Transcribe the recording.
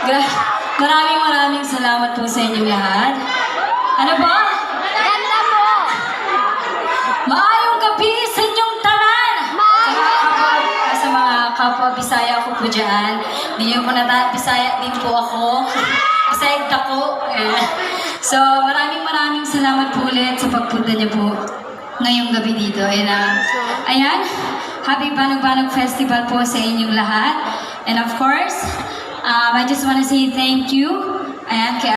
Maraming salamat po sa inyong lahat. Ano ba? Ganda po! Maayong gabi sa inyong tanan! Sa mga kapwa Bisaya ko po dyan. Hindi nyo po Bisaya din po ako. Bisaya ako. So, maraming salamat po ulit sa pagpunta niyo po ngayong gabi dito. Ayan, Happy Banag-Banag Festival po sa inyong lahat. And of course, I just want to say thank you. Ayan, kay